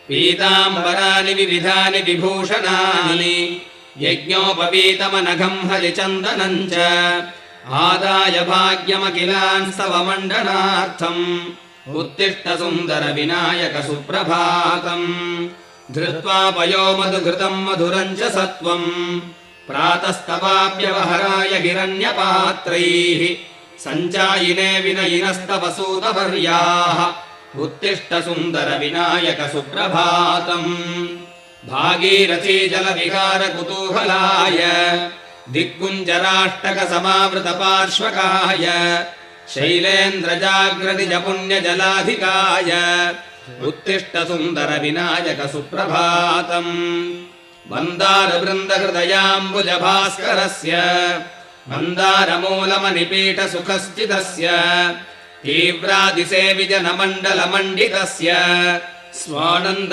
पीताम्बराणि विविधानि विभूषणानि यज्ञोपवीतमनघम् हरिचन्दनम् च आदाय भाग्यमखिलान्स्तवमण्डनार्थम् उत्तिष्ठ सुन्दर विनायक सुप्रभातम् धृत्वा पयो मधुघृतम् मधुरम् च सत्त्वम् प्रातस्तवाप्यवहराय हिरण्यपात्रैः सञ्चायिने विनयिनस्तव सूतवर्याः उत्तिष्ठ सुन्दर विनायक सुप्रभातम् भागीरथी जलविहार कुतूहलाय दिक्कुञ्जराष्टक समावृत पार्श्वकाय शैलेन्द्रजाग्रति च पुण्यजलाधिकाय उत्तिष्ठ सुन्दर विनायक सुप्रभातम् मन्दारवृन्द हृदयाम्बुज भास्करस्य मन्दारमूलमनिपीठ सुखस्थितस्य तीव्रादिसेविजनमण्डलमण्डितस्य स्वानन्द